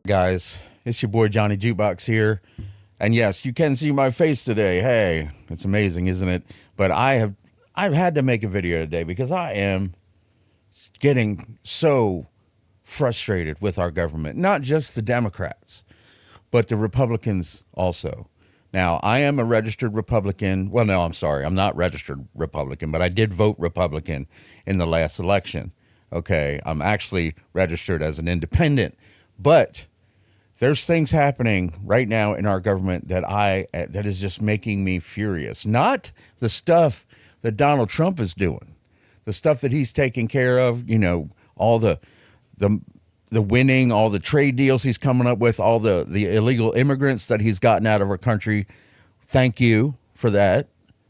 Guys, it's your boy Johnny Jukebox here. And yes, you can see my face today. Hey, it's amazing, isn't it? But I've had to make a video today because I am getting so frustrated with our government. Not just the Democrats, but the Republicans also. Now, I am a registered Republican. Well, no, I'm sorry. I'm not registered Republican, but I did vote Republican in the last election. Okay, I'm actually registered as an independent. But there's things happening right now in our government that is just making me furious. Not the stuff that Donald Trump is doing, the stuff that he's taking care of, you know, all the winning, all the trade deals he's coming up with, all the illegal immigrants that he's gotten out of our country. Thank you for that.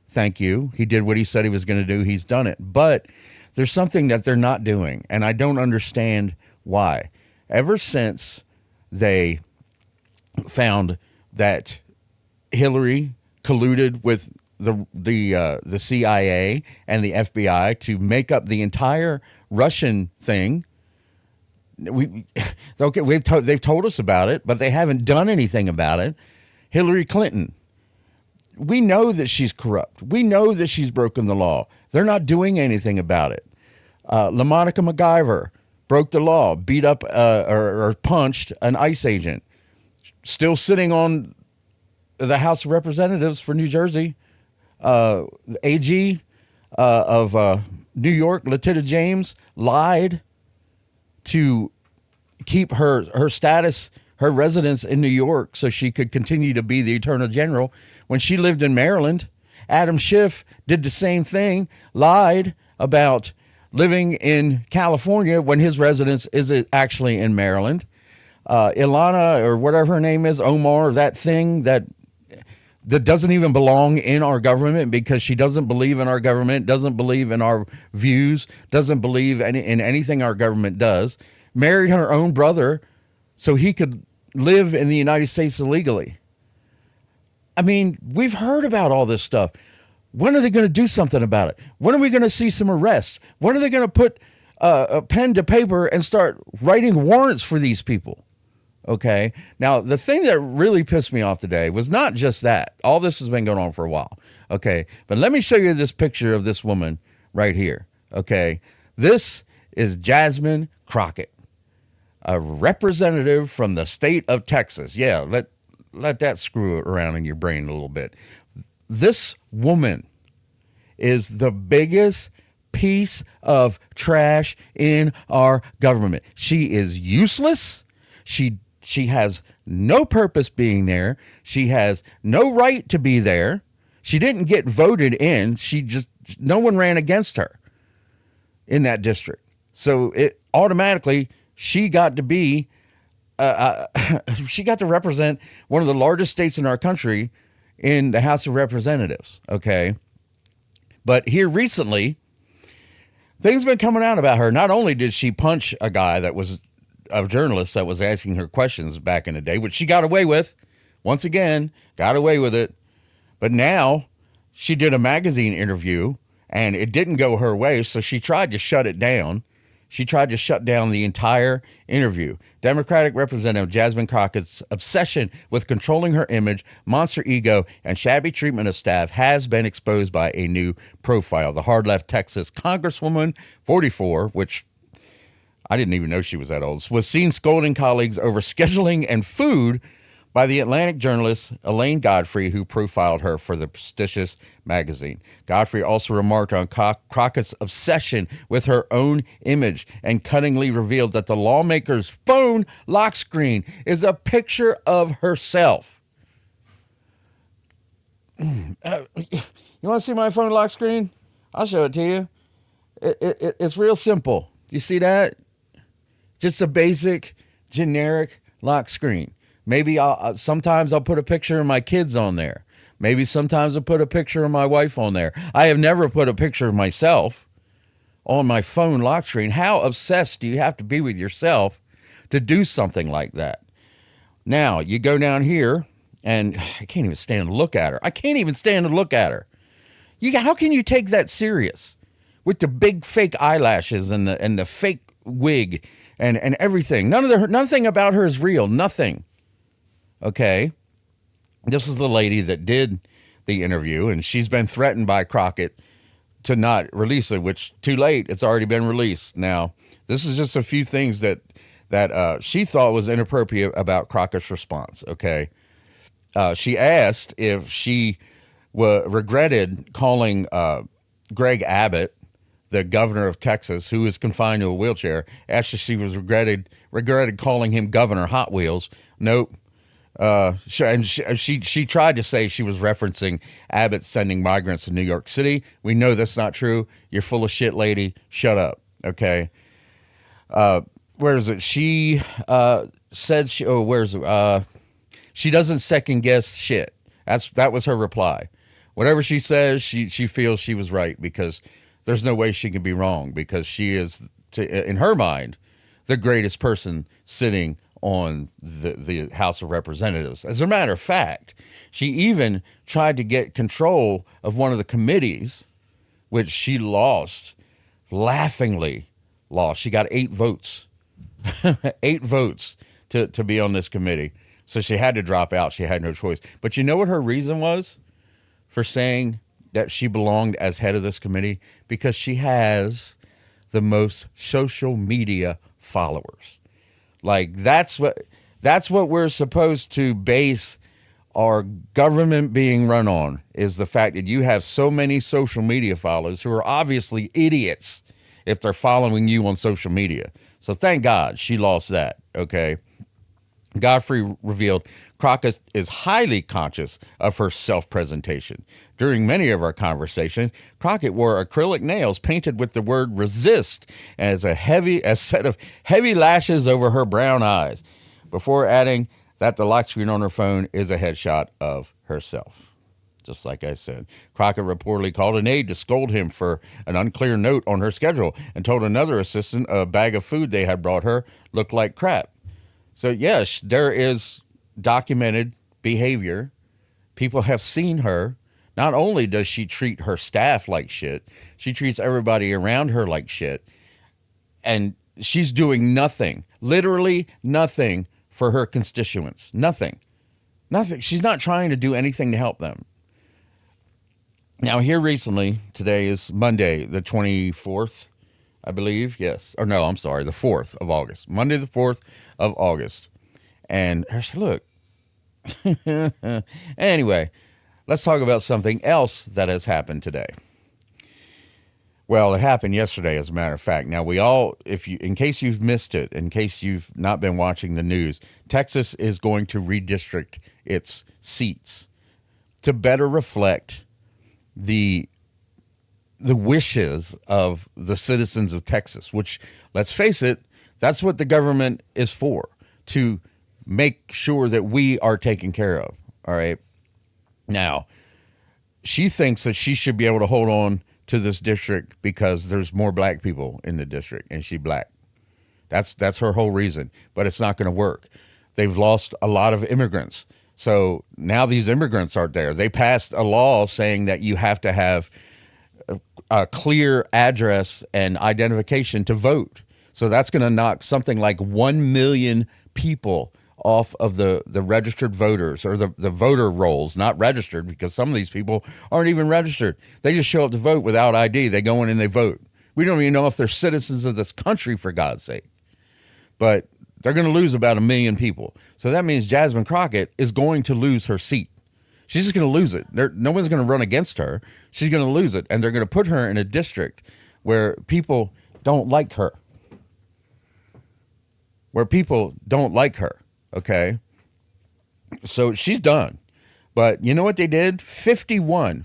Thank you. He did what he said he was going to do. He's done it. But there's something that they're not doing, and I don't understand why. Ever since they found that Hillary colluded with the CIA and the FBI to make up the entire Russian thing, they've told us about it, but they haven't done anything about it. Hillary Clinton, we know that she's corrupt. We know that she's broken the law. They're not doing anything about it. LaMonica MacGyver broke the law, beat up or punched an ICE agent. Still sitting on the House of Representatives for New Jersey. The AG of New York, Letitia James, lied to keep her status, her residence in New York so she could continue to be the Attorney General when she lived in Maryland. Adam Schiff did the same thing, lied about living in California when his residence is actually in Maryland. Ilana, or whatever her name is, Omar, that thing that doesn't even belong in our government because she doesn't believe in our government, doesn't believe in our views, doesn't believe in anything our government does, married her own brother so he could live in the United States illegally. I mean, we've heard about all this stuff. When are they going to do something about it? When are we going to see some arrests? When are they going to put a pen to paper and start writing warrants for these people? Okay. Now, the thing that really pissed me off today was not just that. All this has been going on for a while. Okay. But let me show you this picture of this woman right here. Okay. This is Jasmine Crockett, a representative from the state of Texas. Yeah. Let that screw around in your brain a little bit. This woman is the biggest piece of trash in our government. She is useless. She has no purpose being there. She has no right to be there. She didn't get voted in. No one ran against her in that district. So it automatically, she got to be, she got to represent one of the largest states in our country in the House of Representatives. Okay. But here recently, things have been coming out about her. Not only did she punch a guy that was a journalist that was asking her questions back in the day, which she got away with. Once again, got away with it. But now she did a magazine interview and it didn't go her way. So she tried to shut it down. She tried to shut down the entire interview. Democratic Representative Jasmine Crockett's obsession with controlling her image, monster ego, and shabby treatment of staff has been exposed by a new profile. The hard left Texas Congresswoman, 44, which I didn't even know she was that old, was seen scolding colleagues over scheduling and food by the Atlantic journalist Elaine Godfrey, who profiled her for the prestigious magazine. Godfrey also remarked on Crockett's obsession with her own image and cuttingly revealed that the lawmaker's phone lock screen is a picture of herself. You want to see my phone lock screen? I'll show it to you. It's real simple. You see that? Just a basic, generic lock screen. Maybe sometimes I'll put a picture of my kids on there. Maybe sometimes I'll put a picture of my wife on there. I have never put a picture of myself on my phone lock screen. How obsessed do you have to be with yourself to do something like that? Now, you go down here, and I can't even stand to look at her. I can't even stand to look at her. How can you take that serious with the big fake eyelashes and the fake wig and everything? Nothing about her is real. Nothing. Okay. This is the lady that did the interview, and she's been threatened by Crockett to not release it, which too late. It's already been released. Now, this is just a few things that she thought was inappropriate about Crockett's response. Okay. She asked if she regretted calling Greg Abbott, the governor of Texas, who is confined to a wheelchair, asked if she was regretted calling him Governor Hot Wheels. Nope. She tried to say she was referencing Abbott sending migrants to New York City. We know that's not true. You're full of shit, lady. Shut up. Okay. Where is it? She said she doesn't second guess shit. That was her reply. Whatever she says, she feels she was right, because there's no way she can be wrong, because she is, in her mind, the greatest person sitting on the House of Representatives. As a matter of fact, she even tried to get control of one of the committees, which she lost, laughingly lost. She got 8 votes, 8 votes to be on this committee. So she had to drop out. She had no choice. But you know what her reason was for saying that she belonged as head of this committee? Because she has the most social media followers. Like, that's what we're supposed to base our government being run on, is the fact that you have so many social media followers who are obviously idiots if they're following you on social media. So thank God she lost that. Okay. Godfrey revealed Crockett is highly conscious of her self-presentation. During many of our conversations, Crockett wore acrylic nails painted with the word resist and a set of heavy lashes over her brown eyes, before adding that the lock screen on her phone is a headshot of herself. Just like I said, Crockett reportedly called an aide to scold him for an unclear note on her schedule, and told another assistant a bag of food they had brought her looked like crap. So, yes, there is documented behavior. People have seen her. Not only does she treat her staff like shit, she treats everybody around her like shit. And she's doing nothing, literally nothing, for her constituents. Nothing. Nothing. She's not trying to do anything to help them. Now, here recently, today is Monday, the 24th. I believe, yes. Or no, I'm sorry, the 4th of August. Monday, the 4th of August. And look. Anyway, let's talk about something else that has happened today. Well, it happened yesterday, as a matter of fact. Now, in case you've missed it, in case you've not been watching the news, Texas is going to redistrict its seats to better reflect the wishes of the citizens of Texas, which, let's face it, that's what the government is for, to make sure that we are taken care of. All right. Now, she thinks that she should be able to hold on to this district because there's more black people in the district and she's black. That's her whole reason, but it's not going to work. They've lost a lot of immigrants. So now these immigrants aren't there. They passed a law saying that you have to have a clear address and identification to vote. So that's going to knock something like 1 million people off of the registered voters, or the voter rolls, not registered, because some of these people aren't even registered. They just show up to vote without ID. They go in and they vote. We don't even know if they're citizens of this country, for God's sake. But they're going to lose about 1 million people. So that means Jasmine Crockett is going to lose her seat. She's just going to lose it. No one's going to run against her. She's going to lose it. And they're going to put her in a district where people don't like her. Okay? So she's done. But you know what they did? 51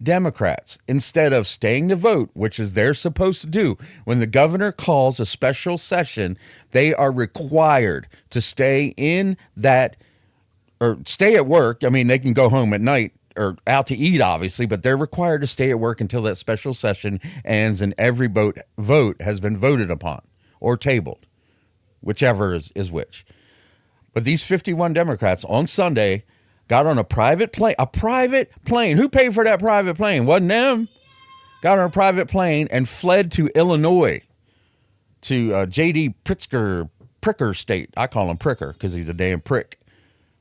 Democrats, instead of staying to vote, which is they're supposed to do, when the governor calls a special session, they are required to stay in that, or stay at work. I mean, they can go home at night or out to eat, obviously, but they're required to stay at work until that special session ends and every vote has been voted upon or tabled, whichever is which. But these 51 Democrats on Sunday got on a private plane. A private plane. Who paid for that private plane? Wasn't them. Got on a private plane and fled to Illinois, to J.D. Pricker state. I call him Pricker because he's a damn prick,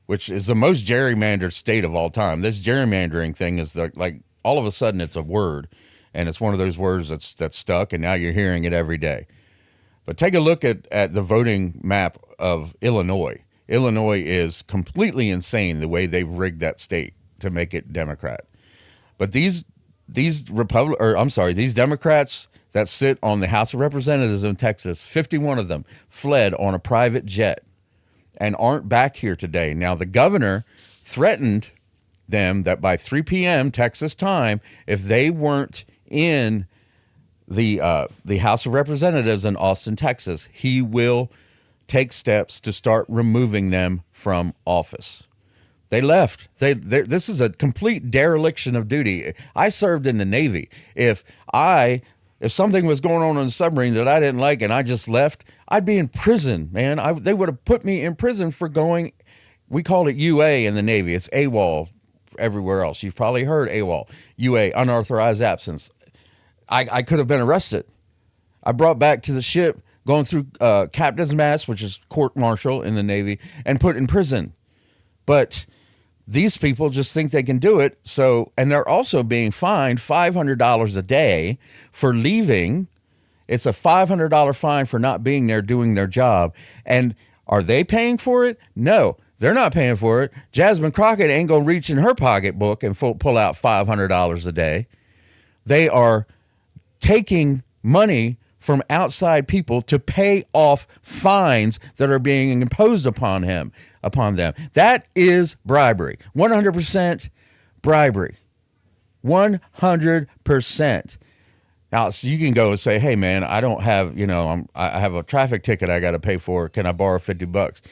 which is the most gerrymandered state of all time. This gerrymandering thing is like all of a sudden it's a word, and it's one of those words that's stuck, and now you're hearing it every day. But take a look at the voting map of Illinois. Illinois is completely insane the way they've rigged that state to make it Democrat. But these Democrats that sit on the House of Representatives in Texas, 51 of them fled on a private jet and aren't back here today. Now, the governor threatened them that by 3 p.m. Texas time, if they weren't in the House of Representatives in Austin, Texas, he will take steps to start removing them from office. They left. This is a complete dereliction of duty. I served in the Navy. If something was going on the submarine that I didn't like and I just left, I'd be in prison, man. They would have put me in prison for going, we called it UA in the Navy. It's AWOL everywhere else. You've probably heard AWOL, UA, unauthorized absence. I could have been arrested. I brought back to the ship, going through captain's mast, which is court-martial in the Navy, and put in prison. But these people just think they can do it. So, and they're also being fined $500 a day for leaving. It's a $500 fine for not being there doing their job. And are they paying for it? No, they're not paying for it. Jasmine Crockett ain't going to reach in her pocketbook and pull out $500 a day. They are taking money from outside people to pay off fines that are being imposed upon them. That is bribery. 100% bribery. 100%. Now, so you can go and say, hey, man, I don't have, I have a traffic ticket I got to pay for. Can I borrow $50?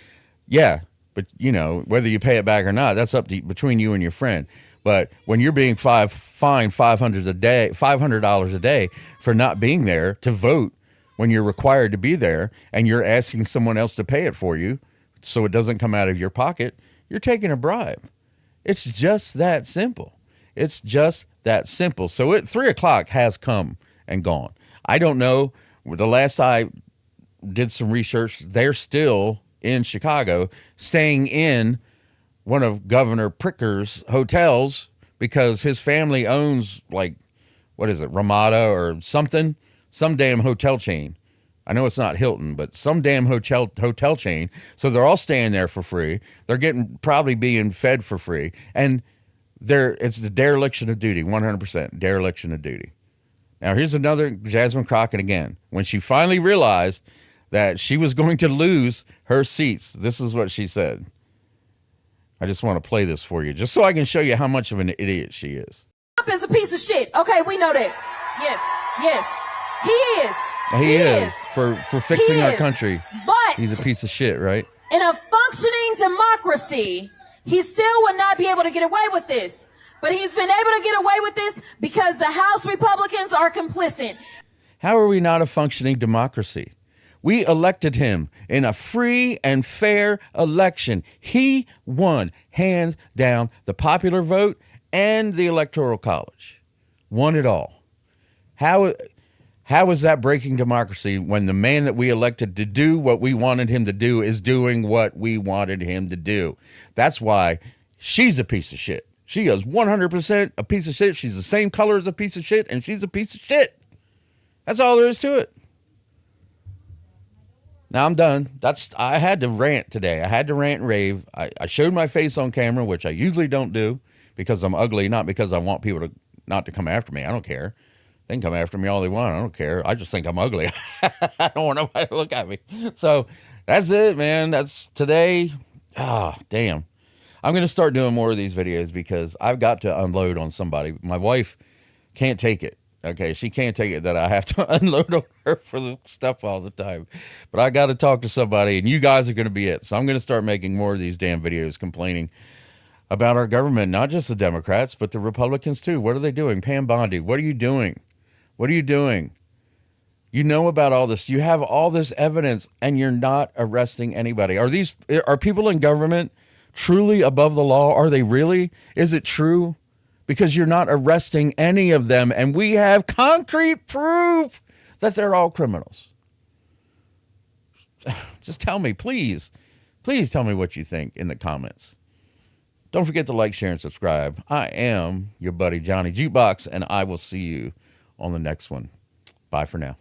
Yeah, but, whether you pay it back or not, that's up to between you and your friend. But when you're being fined $500 a day for not being there to vote when you're required to be there, and you're asking someone else to pay it for you so it doesn't come out of your pocket, you're taking a bribe. It's just that simple. It's just that simple. So 3:00 has come and gone. I don't know. The last I did some research, they're still in Chicago, staying in one of Governor Pricker's hotels because his family owns, like, what is it, Ramada or something, some damn hotel chain. I know it's not Hilton, but some damn hotel chain. So they're all staying there for free. They're probably being fed for free. And it's the dereliction of duty, 100% dereliction of duty. Now, here's another Jasmine Crockett again. When she finally realized that she was going to lose her seats, this is what she said. I just want to play this for you, just so I can show you how much of an idiot she is. Trump is a piece of shit. Okay, we know that. Yes, he is. He is for fixing our country. But he's a piece of shit, right? In a functioning democracy, he still would not be able to get away with this. But he's been able to get away with this because the House Republicans are complicit. How are we not a functioning democracy? We elected him in a free and fair election. He won, hands down, the popular vote and the Electoral College. Won it all. How is that breaking democracy when the man that we elected to do what we wanted him to do is doing what we wanted him to do? That's why she's a piece of shit. She is 100% a piece of shit. She's the same color as a piece of shit, and she's a piece of shit. That's all there is to it. Now I'm done. I had to rant today. I had to rant and rave. I showed my face on camera, which I usually don't do because I'm ugly, not because I want people not to come after me. I don't care. They can come after me all they want. I don't care. I just think I'm ugly. I don't want nobody to look at me. So that's it, man. That's today. Damn. I'm going to start doing more of these videos because I've got to unload on somebody. My wife can't take it. Okay, she can't take it that I have to unload on her for the stuff all the time. But I got to talk to somebody, and you guys are going to be it. So I'm going to start making more of these damn videos complaining about our government, not just the Democrats, but the Republicans too. What are they doing? Pam Bondi, what are you doing? What are you doing? You know about all this. You have all this evidence, and you're not arresting anybody. Are people in government truly above the law? Are they really? Is it true? Because you're not arresting any of them, and we have concrete proof that they're all criminals. Just tell me, please. Please tell me what you think in the comments. Don't forget to like, share, and subscribe. I am your buddy Johnny Jukebox, and I will see you on the next one. Bye for now.